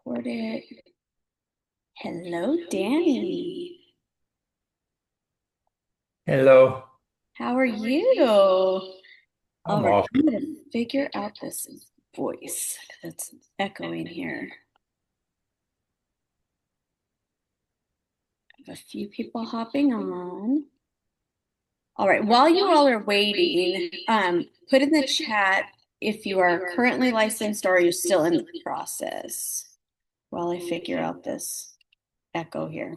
Record it. Hello, Danny. Hello, How are you? All I'm right, off. I'm gonna figure out this voice. That's echoing here. I have a few people hopping on. All right, while you all are waiting, put in the chat if you are currently licensed or you're still in the process while I figure out this echo here.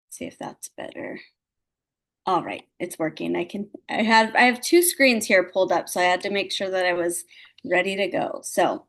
See if that's better. All right, it's working. I have two screens here pulled up, so I had to make sure that I was ready to go. So,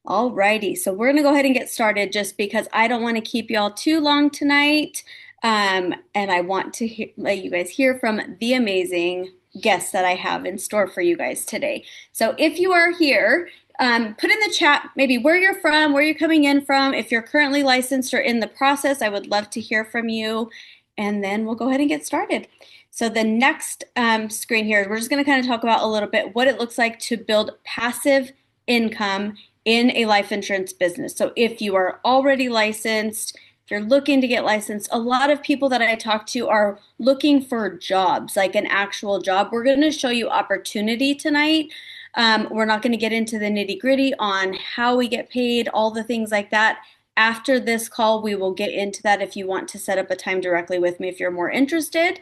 all righty. So we're gonna go ahead and get started just because I don't want to keep y'all too long tonight. And I want to let you guys hear from the amazing guests that I have in store for you guys today. So if you are here, put in the chat maybe where you're from, where you're coming in from. If you're currently licensed or in the process, I would love to hear from you. And then we'll go ahead and get started. So the next screen here, we're just going to kind of talk about a little bit what it looks like to build passive income in a life insurance business. So if you are already licensed, if you're looking to get licensed, a lot of people that I talk to are looking for jobs, like an actual job. We're going to show you opportunity tonight. We're not going to get into the nitty gritty on how we get paid, all the things like that. After this call, we will get into that. If you want to set up a time directly with me, if you're more interested,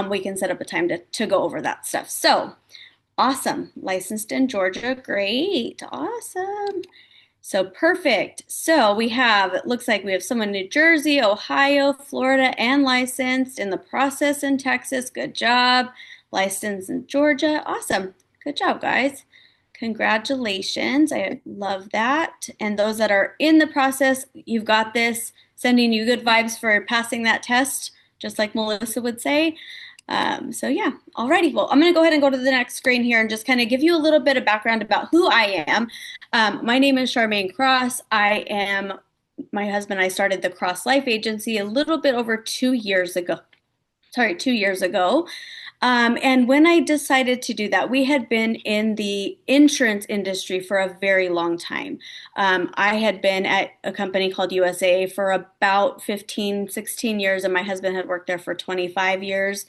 we can set up a time to go over that stuff. So, awesome. Licensed in Georgia. Great. Awesome. So, perfect. So, it looks like we have someone in New Jersey, Ohio, Florida, and licensed in the process in Texas. Good job. Licensed in Georgia. Awesome. Good job, guys. Congratulations. I love that. And those that are in the process, you've got this. Sending you good vibes for passing that test, just like Melissa would say. So yeah, alrighty. Well, I'm going to go ahead and go to the next screen here and just kind of give you a little bit of background about who I am. My name is Charmaine Cross. My husband and I started the Cross Life Agency a little bit over 2 years ago. Sorry, 2 years ago. And when I decided to do that, we had been in the insurance industry for a very long time. I had been at a company called USA for about 15, 16 years, and my husband had worked there for 25 years.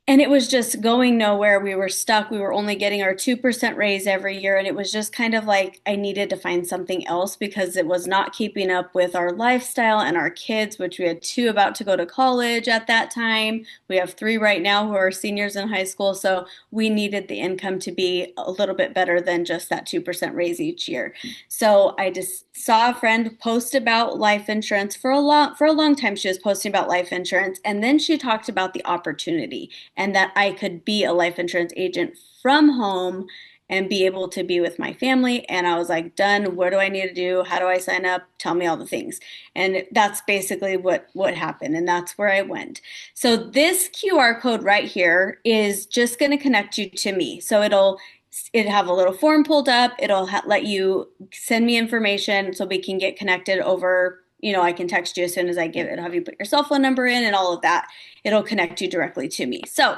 And it was just going nowhere. We were stuck. We were only getting our 2% raise every year. And it was just kind of like I needed to find something else because it was not keeping up with our lifestyle and our kids, which we had two about to go to college at that time. We have three right now who are seniors in high school. So we needed the income to be a little bit better than just that 2% raise each year. So I just saw a friend post about life insurance for a long time. She was posting about life insurance. And then she talked about the opportunity and that I could be a life insurance agent from home and be able to be with my family. And I was like, done. What do I need to do? How do I sign up? Tell me all the things. And that's basically what happened. And that's where I went. So this QR code right here is just going to connect you to me. So it'll have a little form pulled up. It'll let you send me information so we can get connected over. I can text you as soon as I give it. Have you put your cell phone number in and all of that. It'll connect you directly to me. So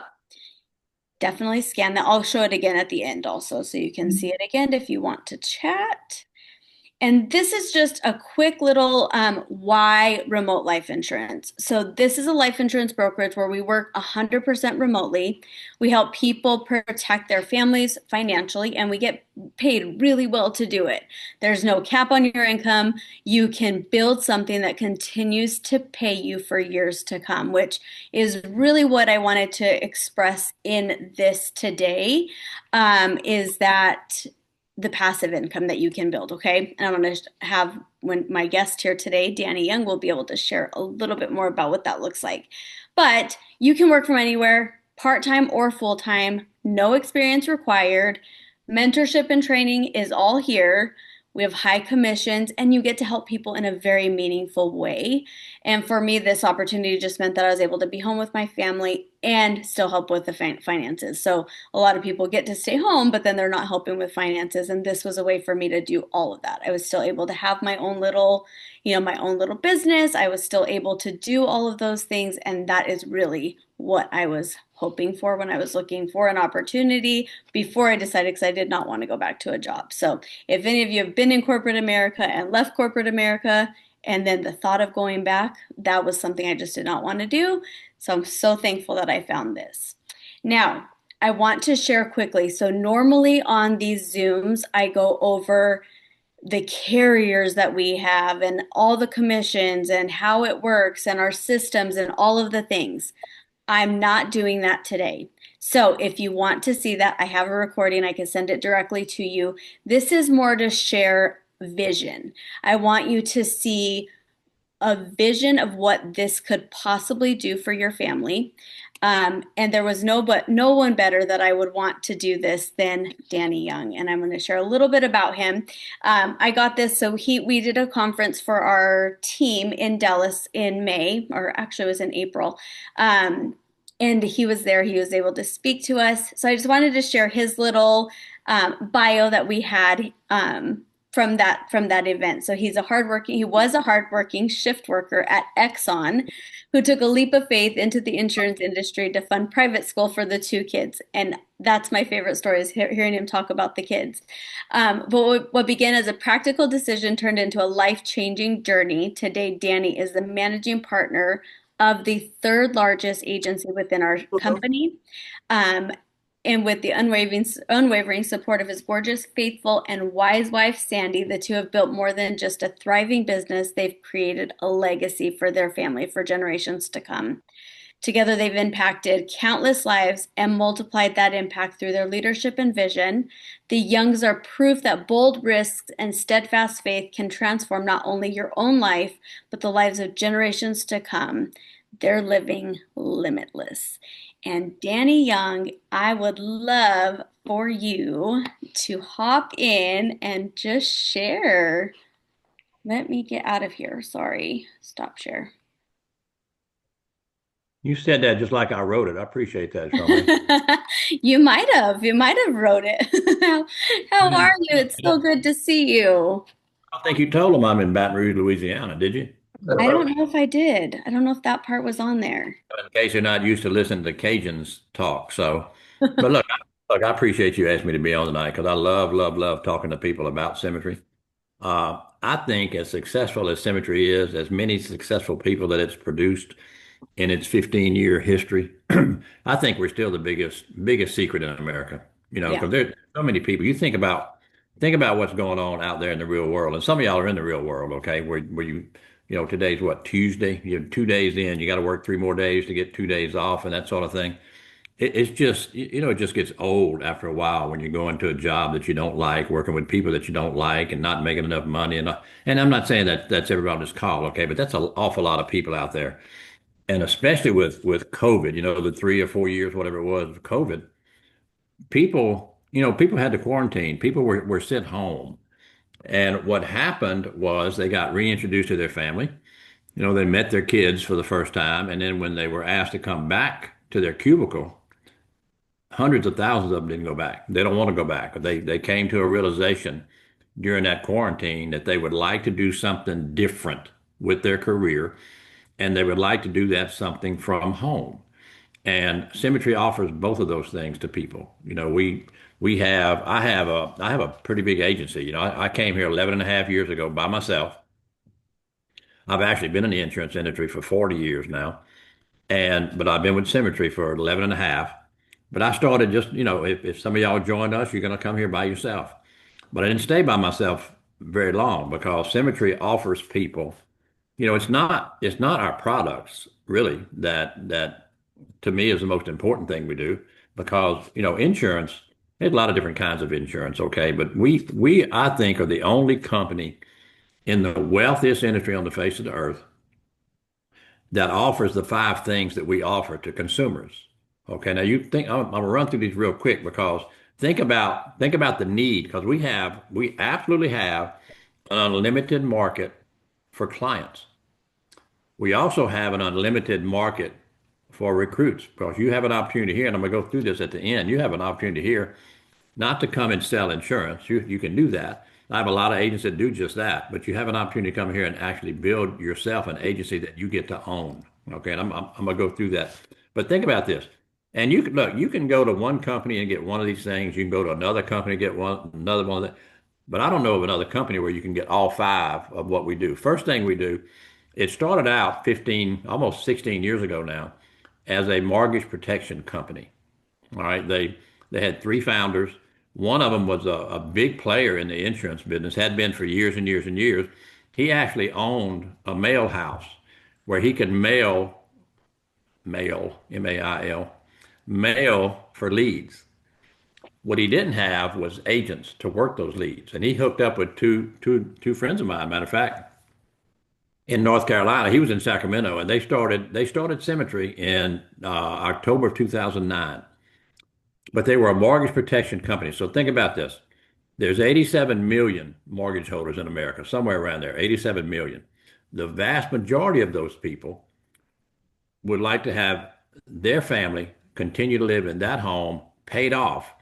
definitely scan that. I'll show it again at the end also, so you can see it again if you want to chat. And this is just a quick little why remote life insurance. So this is a life insurance brokerage where we work 100% remotely. We help people protect their families financially, and we get paid really well to do it. There's no cap on your income. You can build something that continues to pay you for years to come, which is really what I wanted to express in this today, is that the passive income that you can build. Okay. And I'm going to have when my guest here today, Danny Young, will be able to share a little bit more about what that looks like. But you can work from anywhere, part time or full time, no experience required. Mentorship and training is all here. We have high commissions, and you get to help people in a very meaningful way. And for me, this opportunity just meant that I was able to be home with my family and still help with the finances. So a lot of people get to stay home, but then they're not helping with finances. And this was a way for me to do all of that. I was still able to have my own little, my own little business. I was still able to do all of those things. And that is really what I was hoping for when I was looking for an opportunity before I decided, because I did not want to go back to a job. So if any of you have been in corporate America and left corporate America, and then the thought of going back, that was something I just did not want to do. So I'm so thankful that I found this. Now, I want to share quickly. So normally on these Zooms, I go over the carriers that we have and all the commissions and how it works and our systems and all of the things. I'm not doing that today. So if you want to see that, I have a recording. I can send it directly to you. This is more to share vision. I want you to see a vision of what this could possibly do for your family. And there was no one better that I would want to do this than Danny Young. And I'm going to share a little bit about him. I got this. So we did a conference for our team in Dallas in May, or actually it was in April. And he was there. He was able to speak to us. So I just wanted to share his little bio that we had from that event. So he was a hardworking shift worker at Exxon who took a leap of faith into the insurance industry to fund private school for the two kids. And that's my favorite story, is hearing him talk about the kids. But what began as a practical decision turned into a life-changing journey. Today, Danny is the managing partner of the third largest agency within our company. Um, and with the unwavering support of his gorgeous, faithful, and wise wife, Sandy, the two have built more than just a thriving business. They've created a legacy for their family for generations to come. Together, they've impacted countless lives and multiplied that impact through their leadership and vision. The Youngs are proof that bold risks and steadfast faith can transform not only your own life, but the lives of generations to come. They're living limitless. And Danny Young, I would love for you to hop in and just share. Let me get out of here. Sorry. Stop share. You said that just like I wrote it. I appreciate that, Charmaine. You might have. You might have wrote it. How are you? It's so good to see you. I think you told them I'm in Baton Rouge, Louisiana, did you? I don't know if I did. I don't know if that part was on there. In case you're not used to listening to Cajuns talk. So, but look, I appreciate you asking me to be on tonight because I love, love, love talking to people about symmetry. I think as successful as symmetry is, as many successful people that it's produced in its 15-year history, I think we're still the biggest secret in America. Yeah. Because there's so many people. You think about what's going on out there in the real world, and some of y'all are in the real world, okay? Where today's what, Tuesday? You have 2 days in, you got to work 3 more days to get 2 days off, and that sort of thing. It's just, it just gets old after a while when you go into a job that you don't like, working with people that you don't like, and not making enough money. And I'm not saying that that's everybody's call, okay? But that's an awful lot of people out there, and especially with COVID, the 3 or 4 years, whatever it was, of COVID, people had to quarantine. People were sent home. And what happened was they got reintroduced to their family. They met their kids for the first time. And then when they were asked to come back to their cubicle, hundreds of thousands of them didn't go back. They don't want to go back. They came to a realization during that quarantine that they would like to do something different with their career. And they would like to do that something from home. And Symmetry offers both of those things to people. I have a pretty big agency. I came here 11 and a half years ago by myself. I've actually been in the insurance industry for 40 years now. But I've been with Symmetry for 11 and a half. But I started just, if some of y'all joined us, you're going to come here by yourself. But I didn't stay by myself very long because Symmetry offers people, it's not our products really that to me is the most important thing we do because insurance, there's a lot of different kinds of insurance, okay, but we I think are the only company in the wealthiest industry on the face of the earth that offers the five things that we offer to consumers. Okay, now I'm gonna run through these real quick because think about the need because we absolutely have an unlimited market for clients. We also have an unlimited market for recruits because you have an opportunity here, and I'm going to go through this at the end. You have an opportunity here not to come and sell insurance. You can do that. I have a lot of agents that do just that, but you have an opportunity to come here and actually build yourself an agency that you get to own. Okay, and I'm going to go through that. But think about this. And you can look, you can go to one company and get one of these things. You can go to another company and get one, another one of that. But I don't know of another company where you can get all five of what we do. First thing we do, it started out 15, almost 16 years ago now, as a mortgage protection company. All right, they had three founders. One of them was a big player in the insurance business, had been for years and years and years. He actually owned a mail house where he could mail, M-A-I-L, mail for leads. What he didn't have was agents to work those leads. And he hooked up with two friends of mine, matter of fact, in North Carolina. He was in Sacramento, and they started Symmetry in October of 2009. But they were a mortgage protection company. So think about this. There's 87 million mortgage holders in America, somewhere around there, 87 million. The vast majority of those people would like to have their family continue to live in that home paid off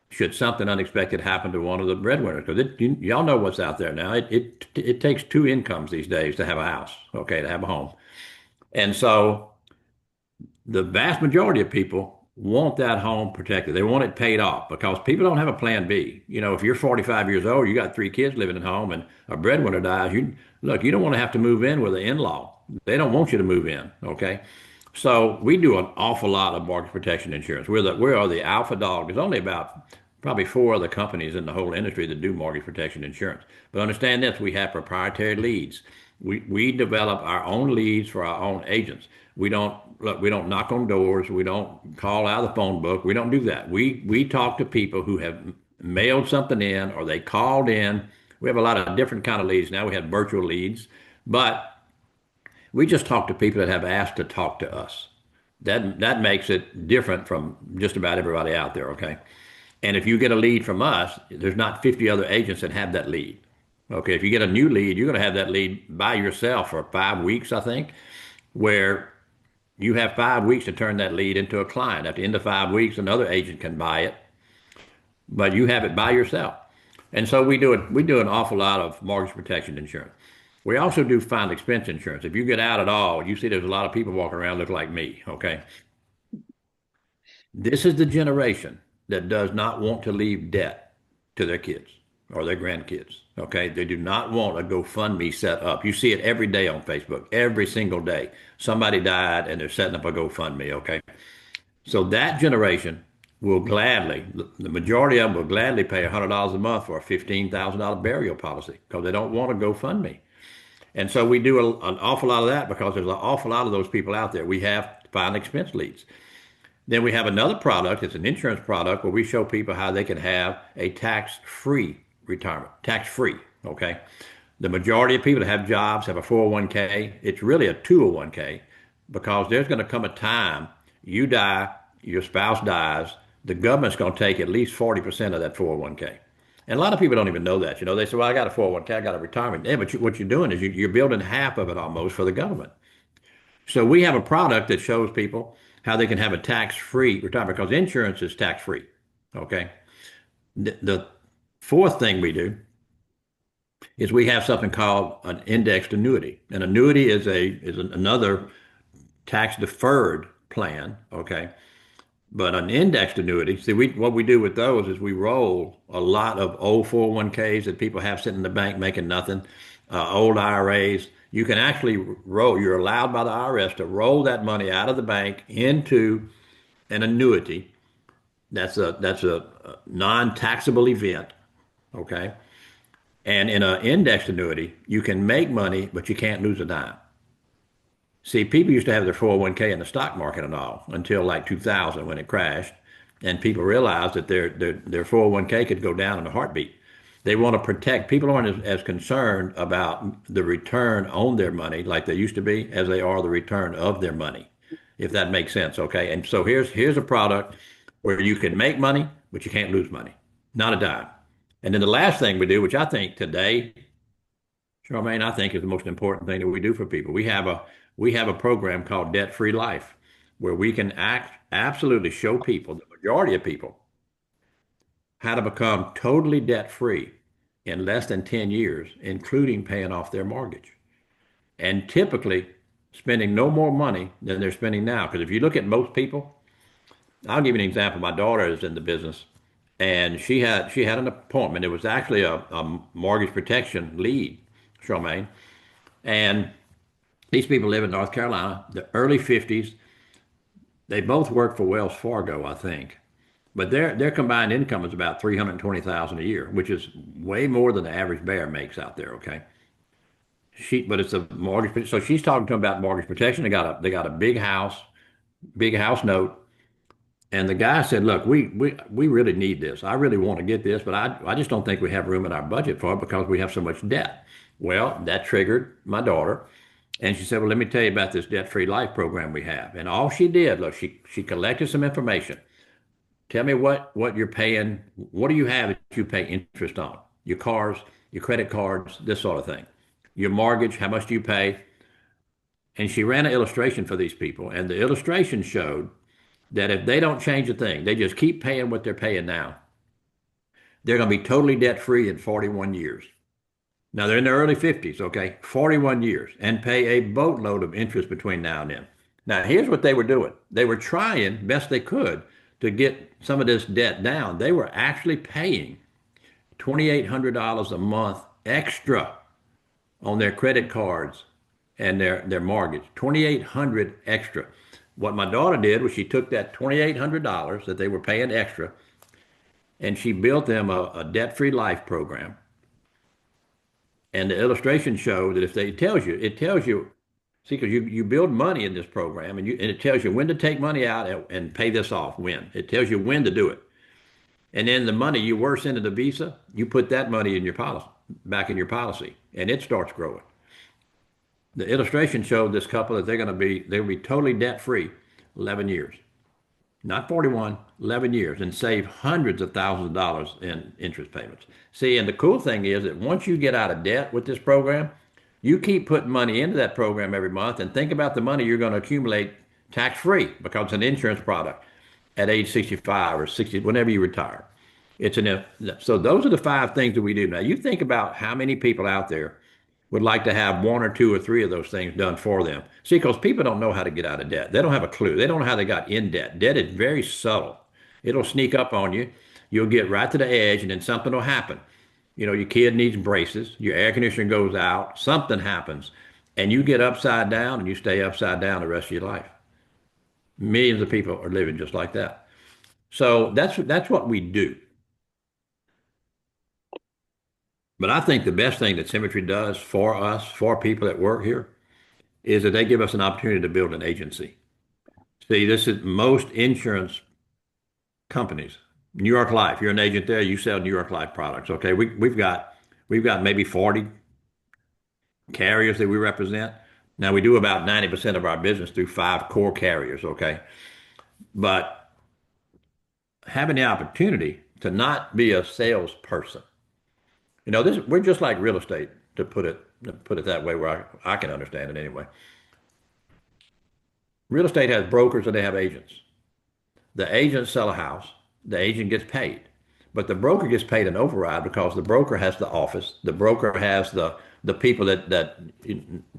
should something unexpected happen to one of the breadwinners. Because y'all know what's out there now. It takes two incomes these days to have a house, okay, to have a home. And so the vast majority of people want that home protected. They want it paid off because people don't have a plan B. You know, if you're 45 years old, you got three kids living at home and a breadwinner dies, you don't want to have to move in with an in-law. They don't want you to move in, okay? So we do an awful lot of mortgage protection insurance. We are the alpha dog. There's only about probably four other companies in the whole industry that do mortgage protection insurance. But understand this, we have proprietary leads. We develop our own leads for our own agents. We don't knock on doors. We don't call out of the phone book. We don't do that. We talk to people who have mailed something in or they called in. We have a lot of different kind of leads now. We have virtual leads, but we just talk to people that have asked to talk to us. That makes it different from just about everybody out there, okay? And if you get a lead from us, there's not 50 other agents that have that lead. Okay, if you get a new lead, you're going to have that lead by yourself for 5 weeks, I think, where you have 5 weeks to turn that lead into a client. At the end of 5 weeks, another agent can buy it, but you have it by yourself. And so we do an awful lot of mortgage protection insurance. We also do final expense insurance. If you get out at all, you see there's a lot of people walking around look like me, okay? This is the generation that does not want to leave debt to their kids or their grandkids, okay? They do not want a GoFundMe set up. You see it every day on Facebook, every single day. Somebody died and they're setting up a GoFundMe, okay? So that generation will gladly, the majority of them will gladly pay $100 a month for a $15,000 burial policy because they don't want a GoFundMe. And so we do an awful lot of that because there's an awful lot of those people out there. We have final expense leads. Then we have another product. It's an insurance product where we show people how they can have a tax-free retirement, tax-free, okay? The majority of people that have jobs have a 401k. It's really a 201k because there's going to come a time you die, your spouse dies, the government's going to take at least 40% of that 401k. And a lot of people don't even know that. You know, they say, well, I got a 401k, I got a retirement. Yeah, but what you're doing is you're building half of it almost for the government. So we have a product that shows people how they can have a tax-free retirement because insurance is tax-free. Okay. The fourth thing we do is we have something called an indexed annuity. An annuity is another tax-deferred plan. Okay. But an indexed annuity, see, what we do with those is we roll a lot of old 401ks that people have sitting in the bank making nothing, old IRAs. You can actually roll, you're allowed by the IRS to roll that money out of the bank into an annuity. That's a non-taxable event, okay? And in an indexed annuity, you can make money, but you can't lose a dime. See, people used to have their 401k in the stock market and all until like 2000 when it crashed, and people realized that their 401k could go down in a heartbeat. They want to protect. People aren't as concerned about the return on their money like they used to be as they are the return of their money, if that makes sense. Okay, and so here's a product where you can make money, but you can't lose money, not a dime. And then the last thing we do, which I think today Charmaine, I think is the most important thing that we do for people. We have a program called Debt Free Life, where we can absolutely show people, the majority of people, how to become totally debt free in less than 10 years, including paying off their mortgage. And typically spending no more money than they're spending now. Because if you look at most people, I'll give you an example. My daughter is in the business and she had an appointment. It was actually a mortgage protection lead, Charmaine. And these people live in North Carolina, the early 50s. They both work for Wells Fargo, I think. But their combined income is about 320,000 a year, which is way more than the average bear makes out there, okay? But it's a mortgage, so she's talking to them about mortgage protection. They got a big house note. And the guy said, "Look, we really need this. I really want to get this, but I just don't think we have room in our budget for it because we have so much debt." Well, that triggered my daughter, and she said, "Well, let me tell you about this debt-free life program we have." And all she did, look, she collected some information. Tell me what you're paying. What do you have that you pay interest on? Your cars, your credit cards, this sort of thing. Your mortgage, how much do you pay? And she ran an illustration for these people, and the illustration showed that if they don't change a thing, they just keep paying what they're paying now, they're going to be totally debt free in 41 years. Now they're in their early 50s, okay? 41 years and pay a boatload of interest between now and then. Now, here's what they were doing. They were trying best they could to get some of this debt down. They were actually paying $2,800 a month extra on their credit cards and their mortgage. 2,800 extra. What my daughter did was she took that $2,800 that they were paying extra and she built them a debt-free life program. And the illustration showed that if they it tells you, see, because you build money in this program and it tells you when to take money out and pay this off, when. It tells you when to do it. And then the money you were sending the Visa, you put that money in your policy, back in your policy, and it starts growing. The illustration showed this couple that they'll be totally debt free 11 years, not 41, 11 years, and save hundreds of thousands of dollars in interest payments. See, and the cool thing is that once you get out of debt with this program, you keep putting money into that program every month and think about the money you're going to accumulate tax free because it's an insurance product at age 65 or 60, whenever you retire. So those are the five things that we do. Now you think about how many people out there would like to have one or two or three of those things done for them. See, because people don't know how to get out of debt. They don't have a clue. They don't know how they got in debt. Debt is very subtle. It'll sneak up on you. You'll get right to the edge and then something will happen. Your kid needs braces, your air conditioner goes out, something happens, and you get upside down and you stay upside down the rest of your life. Millions of people are living just like that. So that's what we do. But I think the best thing that Symmetry does for us, for people that work here, is that they give us an opportunity to build an agency. See, this is most insurance companies. New York Life, you're an agent there, you sell New York Life products. Okay, we've got maybe 40 carriers that we represent. Now we do about 90% of our business through five core carriers, okay? But having the opportunity to not be a salesperson. We're just like real estate, to put it that way, where I can understand it anyway. Real estate has brokers and they have agents. The agents sell a house, the agent gets paid, but the broker gets paid an override because the broker has the office, the broker has the people that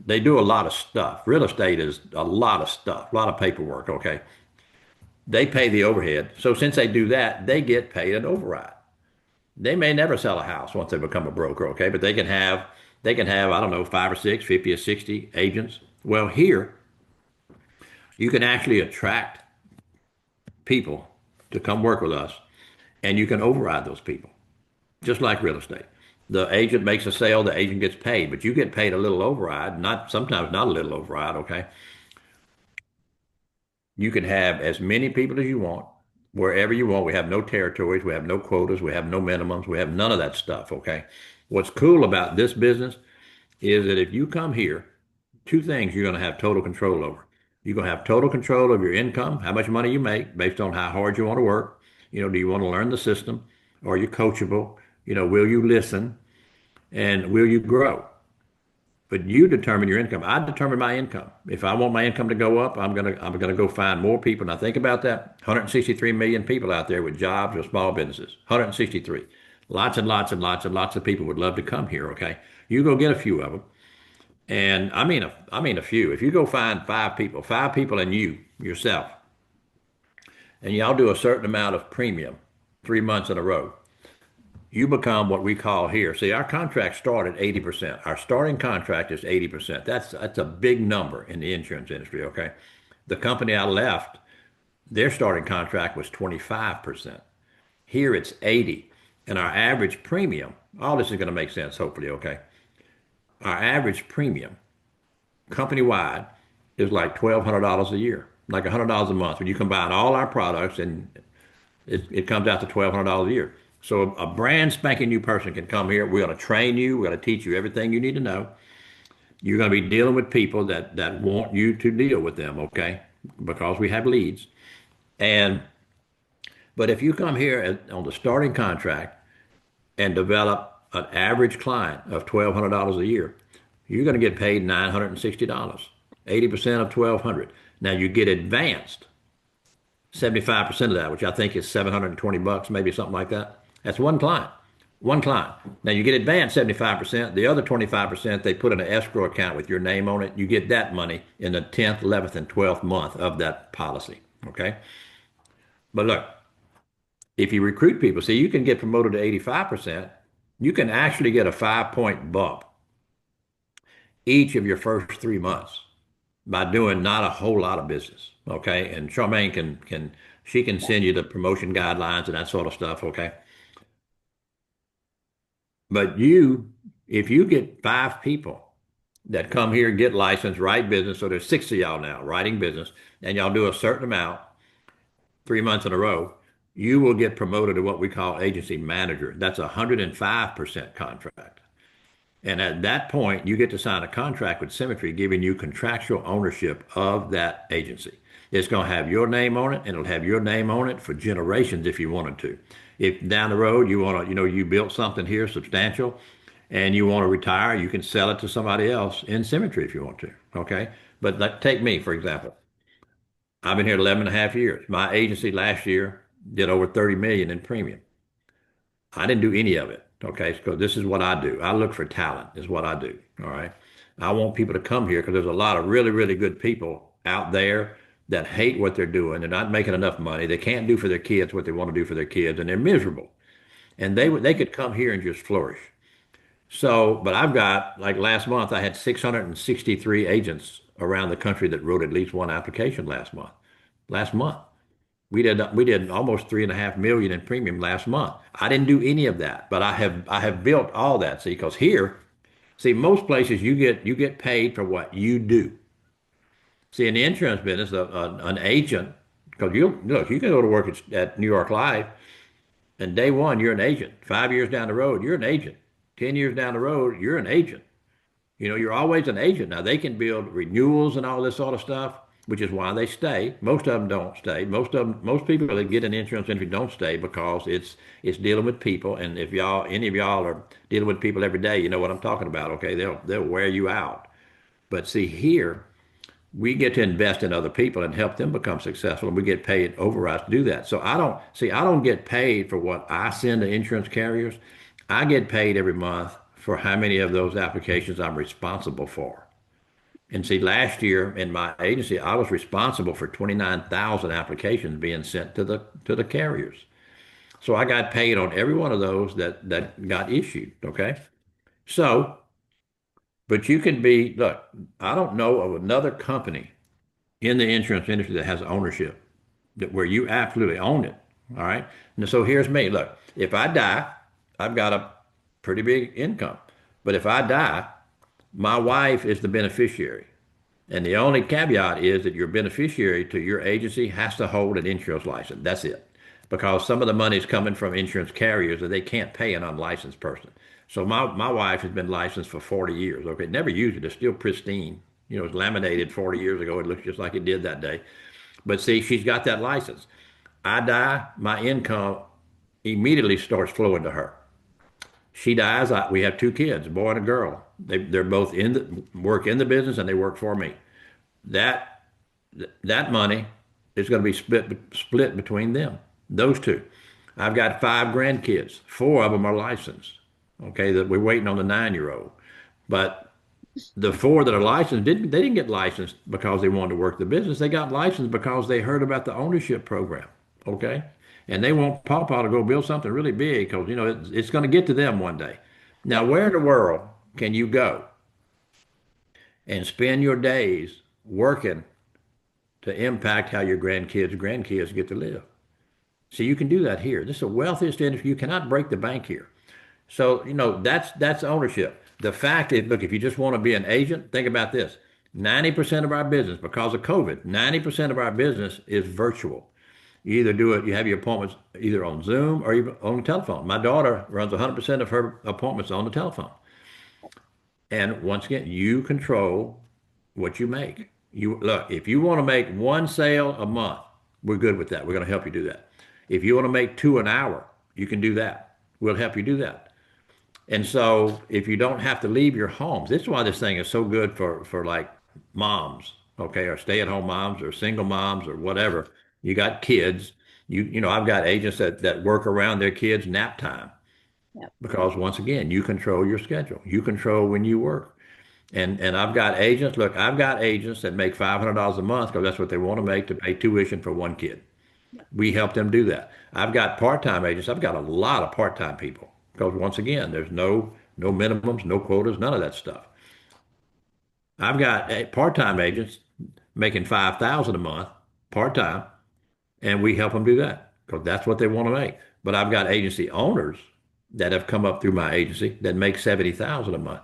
they do a lot of stuff. Real estate is a lot of stuff, a lot of paperwork. Okay, they pay the overhead, so since they do that, they get paid an override. They may never sell a house once they become a broker, okay? But they can have, I don't know, five or six, 50 or 60 agents. Well, here you can actually attract people to come work with us and you can override those people, just like real estate. The agent makes a sale, the agent gets paid, but you get paid a little override, not sometimes not a little override, okay? You can have as many people as you want, wherever you want. We have no territories, we have no quotas, we have no minimums, we have none of that stuff, okay? What's cool about this business is that if you come here, two things you're going to have total control over. You're going to have total control of your income, how much money you make based on how hard you want to work. Do you want to learn the system? Are you coachable? Will you listen? And will you grow? But you determine your income. I determine my income. If I want my income to go up, I'm gonna go find more people. Now think about that. 163 million people out there with jobs or small businesses. 163. Lots and lots and lots and lots of people would love to come here, okay? You go get a few of them. And I mean a few. If you go find five people and you yourself, and y'all do a certain amount of premium 3 months in a row, you become what we call here. See, our contract start at 80%. Our starting contract is 80%. That's a big number in the insurance industry, okay? The company I left, their starting contract was 25%. Here it's 80. And our average premium, all this is going to make sense, hopefully, okay? Our average premium, company-wide, is like $1,200 a year, like $100 a month. When you combine all our products and it comes out to $1,200 a year. So a brand spanking new person can come here. We're going to train you. We're going to teach you everything you need to know. You're going to be dealing with people that want you to deal with them, okay? Because we have leads. And but if you come here on the starting contract and develop an average client of $1,200 a year, you're going to get paid $960, 80% of 1,200. Now you get advanced 75% of that, which I think is 720 bucks, maybe something like that. That's one client. One client. Now you get advanced 75%. The other 25%, they put in an escrow account with your name on it. You get that money in the 10th, 11th, and 12th month of that policy. Okay. But look, if you recruit people, see, you can get promoted to 85%. You can actually get a 5 point bump each of your first 3 months by doing not a whole lot of business. Okay. And Charmaine she can send you the promotion guidelines and that sort of stuff. Okay. But if you get 5 people that come here, get licensed, write business, so there's 6 of y'all now writing business, and y'all do a certain amount 3 months in a row, you will get promoted to what we call agency manager. That's a 105% contract. And at that point, you get to sign a contract with Symmetry giving you contractual ownership of that agency. It's going to have your name on it, and it'll have your name on it for generations if you wanted to. If down the road you want to, you built something here substantial and you want to retire, you can sell it to somebody else in Symmetry if you want to. Okay. But take me, for example. I've been here 11 and a half years. My agency last year did over 30 million in premium. I didn't do any of it. Okay. Because this is what I do. I look for talent is what I do. All right. I want people to come here because there's a lot of really, really good people out there that hate what they're doing. They're not making enough money. They can't do for their kids what they want to do for their kids, and they're miserable. And they could come here and just flourish. So, but I've got like last month, I had 663 agents around the country that wrote at least one application last month. Last month. We did almost 3.5 million in premium last month. I didn't do any of that, but I have built all that. See, because here, see, most places you get paid for what you do. See, in the insurance business, an agent, because you can go to work at New York Life, and day one you're an agent. 5 years down the road, you're an agent. 10 years down the road, you're an agent. You're always an agent. Now they can build renewals and all this sort of stuff, which is why they stay. Most of them don't stay. Most people that get in the insurance industry don't stay because it's dealing with people. And if any of y'all are dealing with people every day, you know what I'm talking about. Okay, they'll wear you out. But see here, we get to invest in other people and help them become successful, and we get paid over us to do that. So I don't get paid for what I send to insurance carriers. I get paid every month for how many of those applications I'm responsible for. And see, last year in my agency, I was responsible for 29,000 applications being sent to the carriers. So I got paid on every one of those that got issued. Okay. So, but look, I don't know of another company in the insurance industry that has ownership, where you absolutely own it. All right. And so here's me. Look, if I die, I've got a pretty big income. But if I die, my wife is the beneficiary. And the only caveat is that your beneficiary to your agency has to hold an insurance license. That's it. Because some of the money is coming from insurance carriers that they can't pay an unlicensed person. So my wife has been licensed for 40 years. Okay, never used it. It's still pristine. It was laminated 40 years ago. It looks just like it did that day. But see, she's got that license. I die, my income immediately starts flowing to her. She dies. We have two kids, a boy and a girl. They're both work in the business and they work for me. That that money is going to be split between them, those two. I've got five grandkids. Four of them are licensed. Okay, that we're waiting on the 9-year-old. But the four that are licensed didn't get licensed because they wanted to work the business. They got licensed because they heard about the ownership program. Okay, and they want Pawpaw to go build something really big because it's going to get to them one day. Now, Yep. where in the world can you go and spend your days working to impact how your grandkids get to live? So you can do that here. This is the wealthiest industry. You cannot break the bank here. So, that's ownership. The fact is, look, if you just want to be an agent, think about this. 90% of our business, because of COVID, 90% of our business is virtual. You either do it, you have your appointments either on Zoom or even on the telephone. My daughter runs 100% of her appointments on the telephone. And once again, you control what you make. You look, if you want to make one sale a month, we're good with that. We're going to help you do that. If you want to make two an hour, you can do that. We'll help you do that. And so if you don't have to leave your homes, this is why this thing is so good for like moms, okay, or stay-at-home moms or single moms or whatever. You got kids. I've got agents that work around their kids' nap time Yep. because once again, you control your schedule. You control when you work. And I've got agents, look, I've got agents that make $500 a month because that's what they want to make to pay tuition for one kid. We help them do that. I've got part-time agents. I've got a lot of part-time people because once again, there's no minimums, no quotas, none of that stuff. I've got part-time agents making 5,000 a month part-time, and we help them do that because that's what they want to make. But I've got agency owners that have come up through my agency that make 70,000 a month.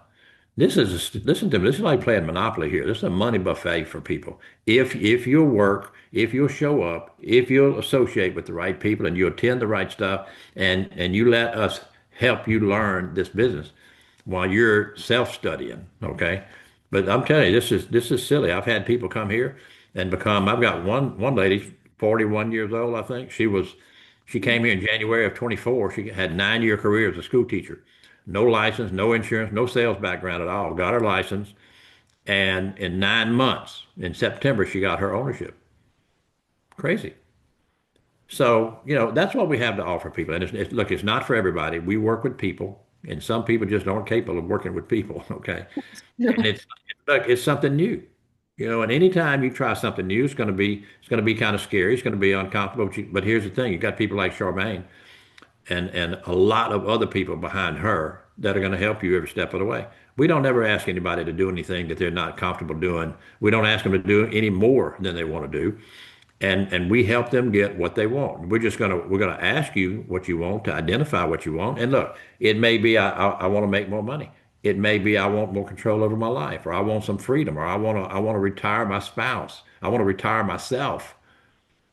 Listen to me. This is like playing Monopoly here. This is a money buffet for people. If you'll work, if you'll show up, if you'll associate with the right people and you attend the right stuff, and you let us help you learn this business while you're self-studying, okay? But I'm telling you, this is silly. I've had people come here and become. I've got one lady, 41 years old, I think. She came here in January of 24. She had 9-year career as a school teacher. No license, no insurance, no sales background at all. Got her license, and in 9 months, in September, she got her ownership. Crazy. So, that's what we have to offer people. And look, it's not for everybody. We work with people, and some people just aren't capable of working with people. Okay. And look, it's something new. And anytime you try something new, it's going to be kind of scary. It's going to be uncomfortable. But here's the thing: you got people like Charmaine and a lot of other people behind her that are going to help you every step of the way. We don't ever ask anybody to do anything that they're not comfortable doing. We don't ask them to do any more than they want to do. And we help them get what they want. We're gonna ask you what you want, to identify what you want. And look, it may be I want to make more money. It may be I want more control over my life, or I want some freedom, or I want to retire my spouse. I want to retire myself.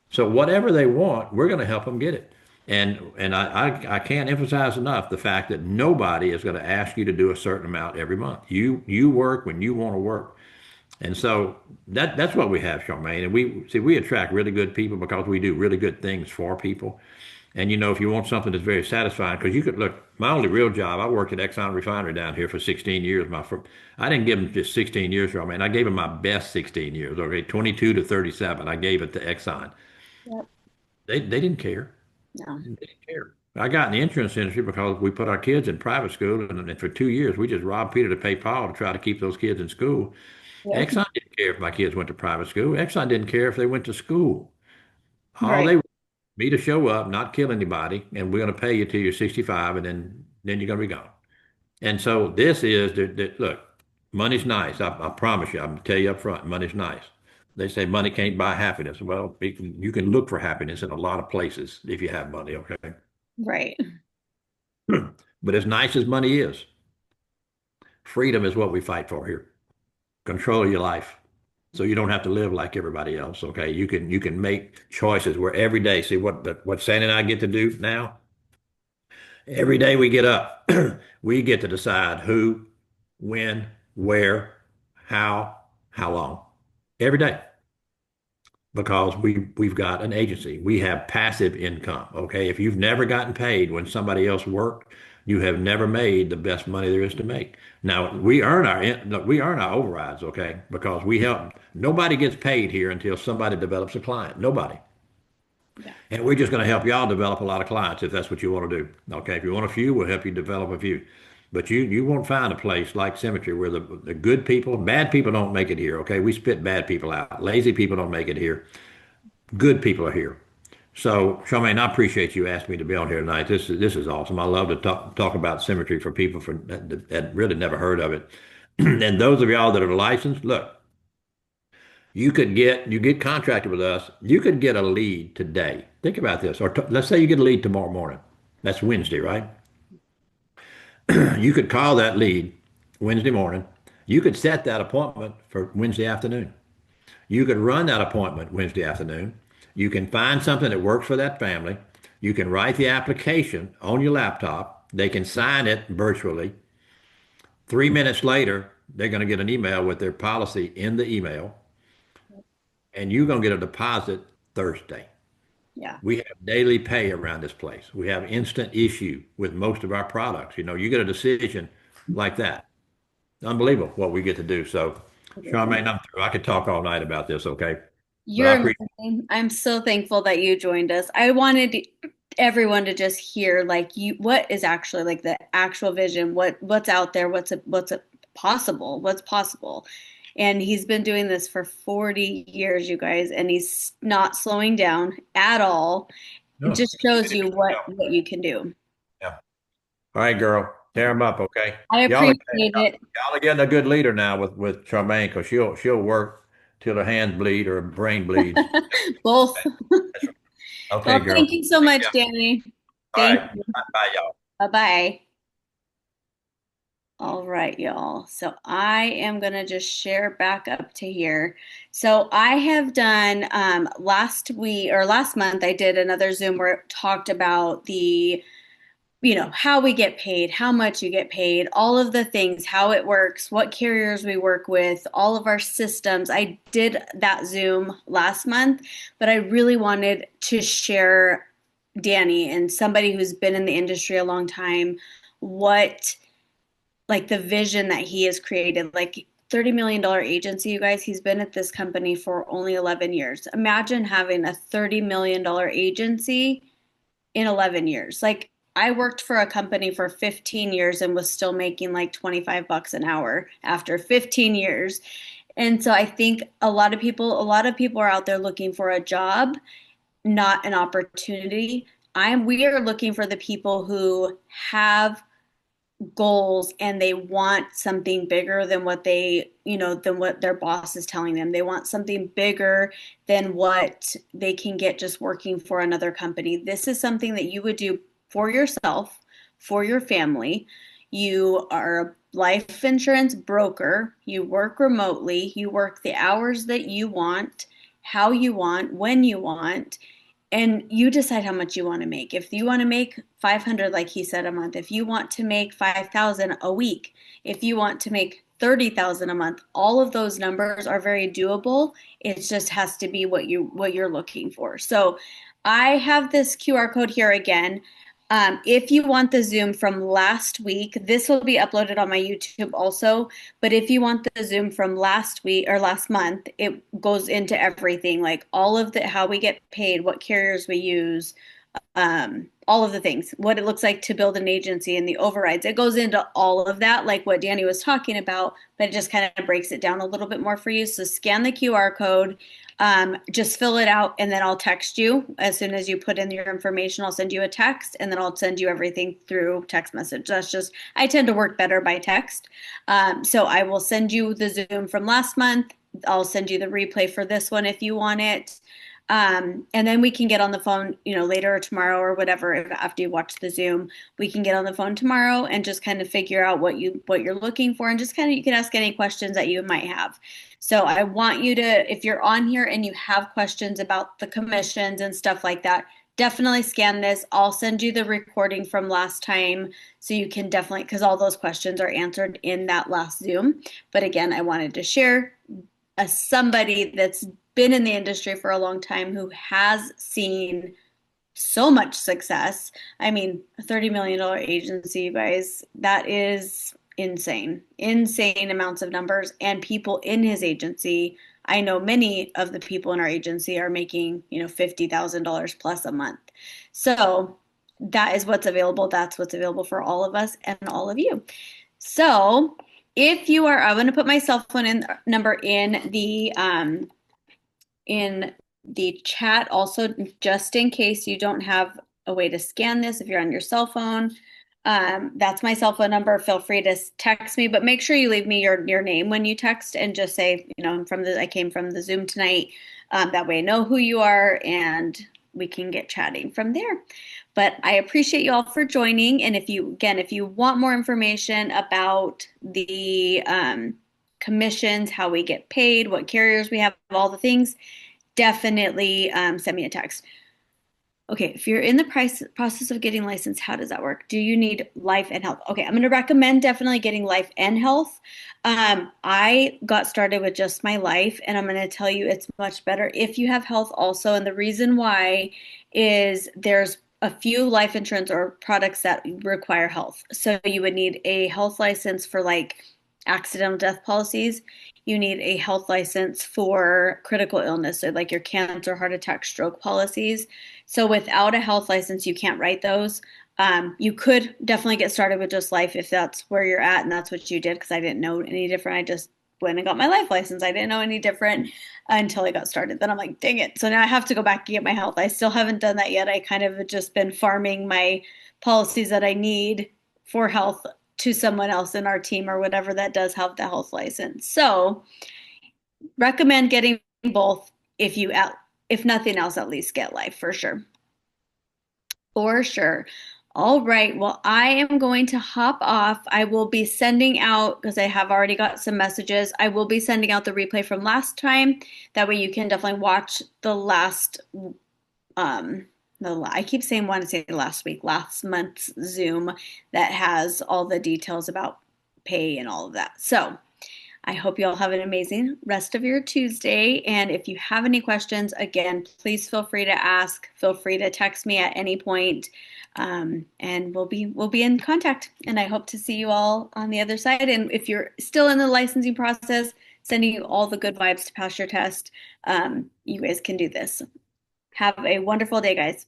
So whatever they want, we're going to help them get it. And I can't emphasize enough the fact that nobody is going to ask you to do a certain amount every month. You work when you want to work. And so that's what we have, Charmaine. And we attract really good people because we do really good things for people. And if you want something that's very satisfying, because you could look, my only real job, I worked at Exxon Refinery down here for 16 years. I didn't give them just 16 years, Charmaine. I gave them my best 16 years. Okay, 22 to 37. I gave it to Exxon. Yep. They didn't care. No. They didn't care. I got in the insurance industry because we put our kids in private school, and for 2 years we just robbed Peter to pay Paul to try to keep those kids in school. Yep. Exxon didn't care if my kids went to private school. Exxon didn't care if they went to school. All Right. they wanted me to show up, not kill anybody, and we're going to pay you till you're 65, and then you're going to be gone. And so this is look, money's nice. I promise you. I'm gonna tell you up front, money's nice. They say money can't buy happiness. Well, you can look for happiness in a lot of places if you have money, okay? Right. But as nice as money is, freedom is what we fight for here. Control of your life. So you don't have to live like everybody else, okay? You can make choices where every day, see what Sandy and I get to do now? Every day we get up, we get to decide who, when, where, how long. Every day. Because we've got an agency. We have passive income. Okay. If you've never gotten paid when somebody else worked, you have never made the best money there is to make. Now look, we earn our overrides, okay? Because we help. Nobody gets paid here until somebody develops a client. Nobody. Yeah. And we're just going to help y'all develop a lot of clients if that's what you want to do. Okay, if you want a few, we'll help you develop a few. But you won't find a place like Cemetery where the good people, bad people don't make it here. Okay, we spit bad people out. Lazy people don't make it here. Good people are here. So, Charmaine, I appreciate you asking me to be on here tonight. This is awesome. I love to talk about Cemetery for people that really never heard of it. And those of y'all that are licensed, look, you get contracted with us. You could get a lead today. Think about this. Or let's say you get a lead tomorrow morning. That's Wednesday, right? You could call that lead Wednesday morning. You could set that appointment for Wednesday afternoon. You could run that appointment Wednesday afternoon. You can find something that works for that family. You can write the application on your laptop. They can sign it virtually. 3 minutes later, they're going to get an email with their policy in the email, and you're going to get a deposit Thursday. Yeah. We have daily pay around this place. We have instant issue with most of our products. You get a decision like that. Unbelievable what we get to do. So, Charmaine, I'm through. I could talk all night about this, okay? But I You're appreciate amazing. I'm so thankful that you joined us. I wanted everyone to just hear like you what is actually like the actual vision, what's out there, what's possible. And he's been doing this for 40 years, you guys, and he's not slowing down at all. It no. just shows you what you can do. Yeah. All right, girl. Tear them up, okay? I Y'all are, appreciate it. y'all are getting a good leader now with Charmaine because she'll work till her hands bleed or her brain bleeds. Both. That's right. Okay, Well, girl. thank you so Take much, care. Danny. All Thank right. you. Bye, y'all. Bye-bye. All right, y'all. So I am going to just share back up to here. So I have done last week or last month, I did another Zoom where it talked about how we get paid, how much you get paid, all of the things, how it works, what carriers we work with, all of our systems. I did that Zoom last month, but I really wanted to share Danny and somebody who's been in the industry a long time, what like the vision that he has created, like $30 million agency, you guys, he's been at this company for only 11 years. Imagine having a $30 million agency in 11 years. Like I worked for a company for 15 years and was still making like 25 bucks an hour after 15 years. And so I think a lot of people are out there looking for a job, not an opportunity. We are looking for the people who have goals and they want something bigger than than what their boss is telling them. They want something bigger than what they can get just working for another company. This is something that you would do for yourself, for your family. You are a life insurance broker. You work remotely. You work the hours that you want, how you want, when you want, and you decide how much you want to make. If you want to make 500 like he said a month, if you want to make 5,000 a week, if you want to make 30,000 a month, all of those numbers are very doable. It just has to be what you're looking for. So I have this QR code here again. If you want the Zoom from last week, this will be uploaded on my YouTube also. But if you want the Zoom from last week or last month, it goes into everything, like all of the how we get paid, what carriers we use, all of the things, what it looks like to build an agency and the overrides. It goes into all of that, like what Danny was talking about, but it just kind of breaks it down a little bit more for you. So scan the QR code, just fill it out, and then I'll text you as soon as you put in your information. I'll send you a text, and then I'll send you everything through text message. I tend to work better by text. So I will send you the Zoom from last month. I'll send you the replay for this one if you want it. And then we can get on the phone, later or tomorrow or whatever. After you watch the Zoom, we can get on the phone tomorrow and just kind of figure out what you're looking for, and just kind of you can ask any questions that you might have. So I want you to, if you're on here and you have questions about the commissions and stuff like that, definitely scan this. I'll send you the recording from last time so you can definitely, because all those questions are answered in that last Zoom. But again, I wanted to share somebody that's been in the industry for a long time who has seen so much success. I mean, a $30 million agency, you guys, that is insane. Insane amounts of numbers and people in his agency. I know many of the people in our agency are making, $50,000 plus a month. So that is what's available. That's what's available for all of us and all of you. So if you are, I'm going to put my cell phone number in the chat also, just in case you don't have a way to scan this if you're on your cell phone. That's my cell phone number. Feel free to text me, but make sure you leave me your name when you text and just say, I came from the Zoom tonight. That way I know who you are and we can get chatting from there. But I appreciate you all for joining. And if you want more information about the commissions, how we get paid, what carriers we have, all the things, definitely send me a text. Okay, if you're in the process of getting licensed, how does that work? Do you need life and health? Okay, I'm going to recommend definitely getting life and health. I got started with just my life, and I'm going to tell you it's much better if you have health also. And the reason why is there's a few life insurance or products that require health. So you would need a health license for like accidental death policies. You need a health license for critical illness, so like your cancer, heart attack, stroke policies. So without a health license, you can't write those. You could definitely get started with just life if that's where you're at and that's what you did, because I didn't know any different. I just went and got my life license. I didn't know any different until I got started. Then I'm like, dang it. So now I have to go back and get my health. I still haven't done that yet. I kind of just been farming my policies that I need for health to someone else in our team or whatever that does have the health license. So recommend getting both if nothing else, at least get life for sure. For sure. All right. Well, I am going to hop off. I will be sending out, because I have already got some messages, I will be sending out the replay from last time. That way you can definitely watch the last, I keep saying, want to say last month's Zoom that has all the details about pay and all of that. So I hope you all have an amazing rest of your Tuesday. And if you have any questions, again, please feel free to ask. Feel free to text me at any point, and we'll be in contact. And I hope to see you all on the other side. And if you're still in the licensing process, sending you all the good vibes to pass your test. You guys can do this. Have a wonderful day, guys.